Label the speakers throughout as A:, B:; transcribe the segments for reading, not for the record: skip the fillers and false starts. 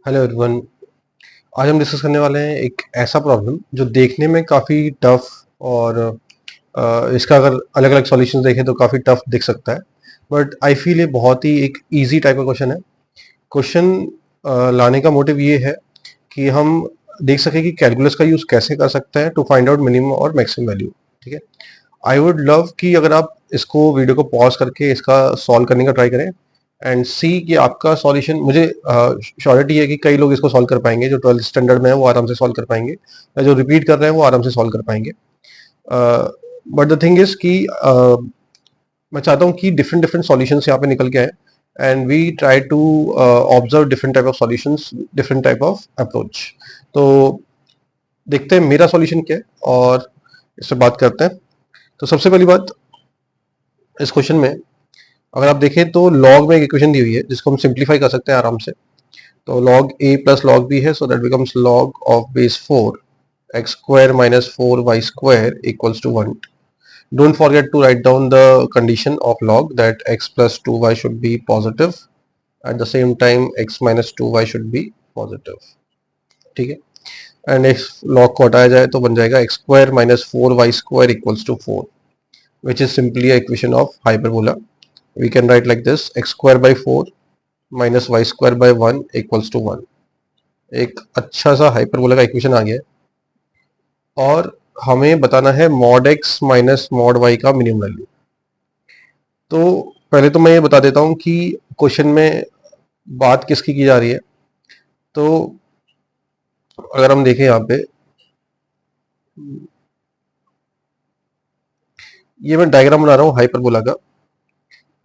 A: Hello everyone. आज हम discuss करने वाले हैं एक ऐसा प्रॉब्लम जो देखने में काफ़ी टफ और इसका अगर अलग अलग सॉल्यूशंस देखें तो काफ़ी टफ दिख सकता है। बट आई फील ये बहुत ही एक इजी टाइप का क्वेश्चन है। क्वेश्चन लाने का मोटिव ये है कि हम देख सकें कि कैलकुलस का यूज़ कैसे कर सकते हैं टू फाइंड आउट मिनिमम और मैक्सिमम वैल्यू। ठीक है, आई वुड लव कि अगर आप इसको वीडियो को पॉज करके इसका सॉल्व करने का ट्राई करें एंड सी कि आपका सॉल्यूशन, मुझे श्योरिटी है कि कई लोग इसको सॉल्व कर पाएंगे, जो 12th स्टैंडर्ड में है वो आराम से सॉल्व कर पाएंगे, या जो रिपीट कर रहे हैं वो आराम से सॉल्व कर पाएंगे। बट द थिंग इज कि मैं चाहता हूँ कि डिफरेंट डिफरेंट सॉल्यूशंस यहाँ पे निकल के आए and we try to observe different type of solutions, different type of approach. तो देखते हैं मेरा सॉल्यूशन क्या है और इससे बात करते हैं। तो सबसे पहली बात, इस क्वेश्चन में अगर आप देखें तो लॉग में एक इक्वेशन दी हुई है जिसको हम सिंप्लीफाई कर सकते हैं आराम से। तो log a plus log b है, so that becomes log of base 4 x square minus 4 y square equals to 1। Don't forget to write down the condition of log that x plus 2y should be positive, at the same time x minus 2y should be positive. ठीक है, and इस log को हटाया जाए तो बन जाएगा x square minus 4y square equals to 4, which is simply a equation of hyperbola. We can write like this: x square by 4 minus y square by 1 equals to 1। एक अच्छा सा हाइपरबोला का इक्वेशन आ गया है और हमें बताना है mod x minus mod y का मिनिमम वैल्यू। तो पहले तो मैं ये बता देता हूँ कि क्वेश्चन में बात किसकी की जा रही है। तो अगर हम देखें यहाँ पे, ये मैं डायग्राम बना रहा हूँ हाइपरबोला का,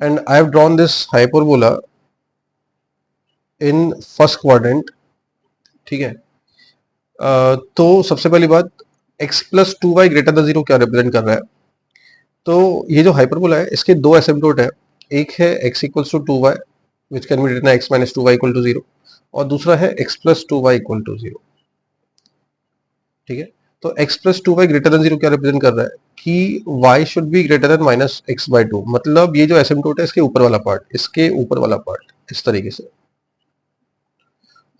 A: and I have drawn this hyperbola in first quadrant. ठीक है, तो सबसे पहली बात, x plus 2y greater than 0 क्या रिप्रेजेंट कर रहा है। तो ये जो हाइपरबोला है इसके दो एसिम्पटोट है। एक है x equals to 2y which can be written x minus 2y equal to 0, और दूसरा है x plus 2y equal to 0। ठीक है, तो x plus 2y greater than 0 क्या रिप्रेजेंट कर रहा है कि y should be greater than minus x by 2। मतलब ये जो एसिम्पटोट है इसके ऊपर वाला पार्ट, इसके ऊपर वाला पार्ट इस तरीके से।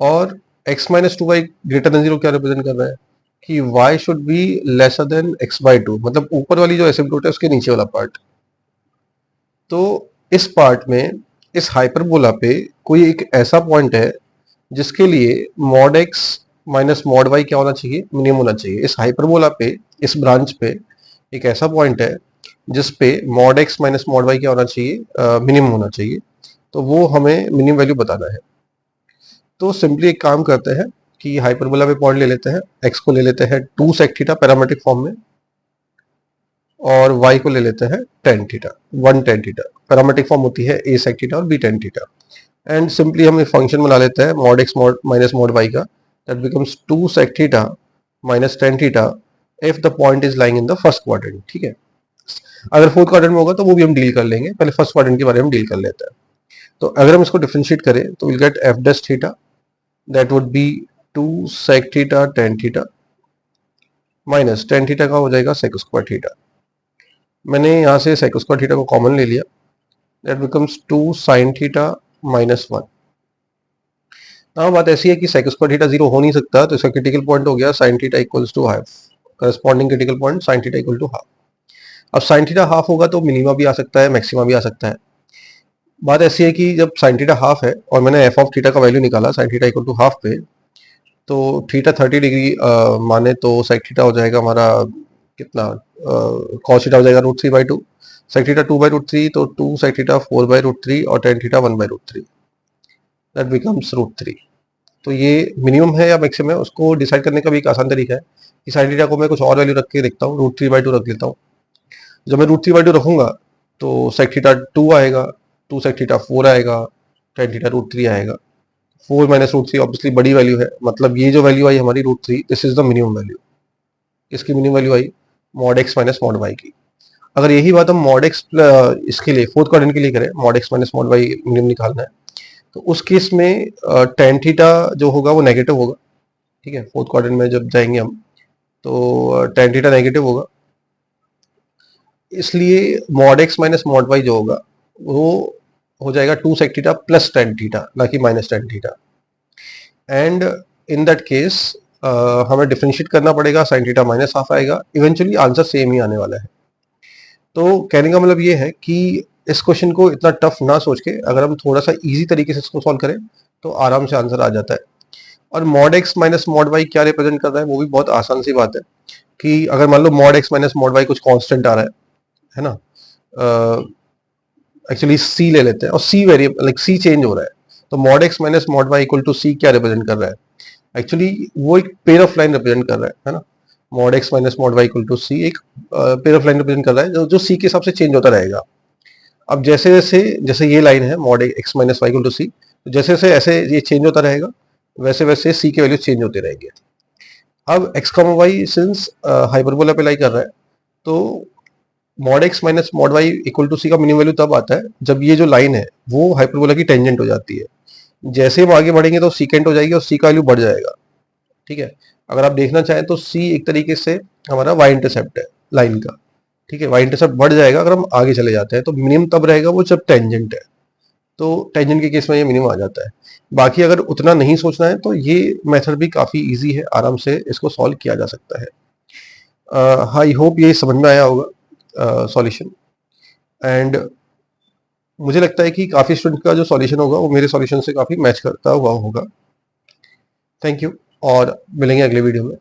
A: और x minus 2y greater than 0 क्या रिप्रेजेंट कर रहा है कि y should be lesser than x by 2। मतलब ऊपर वाली जो एसिम्पटोट है उसके नीचे वाला पार्ट। तो इस पार्ट में, इस हाइपरबोला पे कोई एक ऐसा पॉइंट है जिसके लिए mod x minus mod y क्या होना चाहिए, मिनिमम होना चाहिए। इस हाइपरबोला पे, इस ब्रांच पे एक ऐसा पॉइंट है जिस पे mod x minus mod y क्या होना चाहिए, मिनिमम होना चाहिए। तो वो हमें मिनिमम वैल्यू बताना है। तो सिंपली एक काम करते हैं कि हाइपरबोला पे पॉइंट ले लेते हैं, x को ले लेते हैं 2 sec थीटा पैरामेट्रिक फॉर्म में, और y को ले लेते हैं tan theta, 1 tan theta. Parametric form होती है a sec थीटा और b tan theta. And simply हम एक फंक्शन बना लेते हैं mod x minus mod y का, that becomes 2 sec theta minus tan theta if the point is lying in the first quadrant. ठीक है, अगर फोर्थ क्वाड्रेंट में होगा तो वो भी हम डील कर लेंगे, पहले फर्स्ट क्वाड्रेंट के बारे में डील कर लेते हैं। तो अगर हम इसको डिफरेंशिएट करें तो will get f dash theta, that would be 2 sec theta tan theta minus tan theta का हो जाएगा sec स्क्वायर थीटा। मैंने यहाँ से sec स्क्वायर थीटा को कॉमन ले लिया, that becomes 2 sin theta minus 1। हाँ, बात ऐसी है कि sec स्क्वायर थीटा 0 हो नहीं सकता, तो इसका क्रिटिकल पॉइंट हो गया sin theta equals to half. Corresponding critical point sin theta equal to half. अब sin थीटा हाफ होगा तो मिनिमा भी आ सकता है, मैक्सिमा भी आ सकता है। बात ऐसी है कि जब sin थीटा हाफ है और मैंने f ऑफ थीटा का वैल्यू निकाला sin theta equal to half पे, तो थीटा 30 डिग्री माने तो sec थीटा हो जाएगा हमारा कितना, cos थीटा हो जाएगा √3/2, sec थीटा 2/√3, तो 2 sec थीटा 4/√3 और tan थीटा 1/√3, दैट बिकम्स √3। तो ये मिनिमम है या मैक्सिमम है उसको डिसाइड करने का भी एक आसान तरीका है कि sin थीटा को मैं कुछ और वैल्यू रख के देखता हूँ, √3/2 रख लेता हूँ। जब मैं √3/2 रखूंगा तो sec थीटा 2 आएगा, 2 sec थीटा 4 आएगा, tan थीटा √3 आएगा। 4 माइनस √3 ऑब्वियसली बड़ी वैल्यू है, मतलब ये जो वैल्यू आई हमारी √3, this is the minimum value. इसकी मिनिमम वैल्यू आई mod x minus mod y की। अगर यही बात हम मॉड x इसके लिए फोर्थ क्वाड्रेंट के लिए करें, mod x minus mod y minimum निकालना है, तो उस केस में tan थीटा जो होगा वो नेगेटिव होगा। ठीक है, फोर्थ क्वाड्रेंट में जब जाएंगे हम तो tan थीटा नेगेटिव होगा, इसलिए mod x minus mod y जो होगा वो हो जाएगा 2 sec theta plus tan theta, ना कि minus tan theta. And in that case हमें डिफरेंशिएट करना पड़ेगा, साइन थीटा माइनस हाफ आएगा, इवेंचुअली आंसर सेम ही आने वाला है। तो कहने का मतलब ये है कि इस क्वेश्चन को इतना टफ ना सोच के अगर हम थोड़ा सा इजी तरीके से इसको सॉल्व करें तो आराम से आंसर आ जाता है। और mod x minus mod y क्या रिप्रेजेंट कर रहा है वो भी बहुत आसान सी बात है कि अगर मान लो mod x minus mod y कुछ कांस्टेंट आ रहा है ना, एक्चुअली सी ले लेते हैं और C variable like C change हो रहा है, तो mod x minus mod y equal to C क्या रिप्रेजेंट कर रहा है? एक्चुअली वो एक पेयर ऑफ लाइन रिप्रेजेंट कर रहा है ना। Mod x minus mod y equal to C एक पेयर ऑफ लाइन रिप्रेजेंट कर रहा है जो सी के हिसाब से चेंज होता रहेगा। अब जैसे जैसे जैसे ये लाइन है mod x minus y equal to C, जैसे जैसे ऐसे ये चेंज होता रहेगा वैसे वैसे सी के वैल्यू चेंज होते रहेंगे। अब x comma y since hyperbola पे लाई कर रहा है, तो mod x minus mod y equal to C का मिनिमम वैल्यू तब आता है जब ये जो लाइन है वो हाइपरबोला की टेंजेंट हो जाती है। जैसे हम आगे बढ़ेंगे तो सीकेंट हो जाएगी और सी का वैल्यू बढ़ जाएगा। ठीक है, अगर आप देखना चाहें तो सी एक तरीके से हमारा वाई इंटरसेप्ट है लाइन का। ठीक है, वाई इंटरसेप्ट बढ़ जाएगा अगर हम आगे चले जाते हैं, तो मिनिमम तब रहेगा वो जब टेंजेंट है। तो टेंजेंट के केस में ये मिनिमम आ जाता है। बाकी अगर उतना नहीं सोचना है तो ये मेथड भी काफ़ी इजी है, आराम से इसको सॉल्व किया जा सकता है। आई होप ये समझ में आया होगा सॉल्यूशन। एंड मुझे लगता है कि काफ़ी स्टूडेंट का जो सॉल्यूशन होगा वो मेरे सॉल्यूशन से काफ़ी मैच करता हुआ होगा। थैंक यू और मिलेंगे अगले वीडियो में।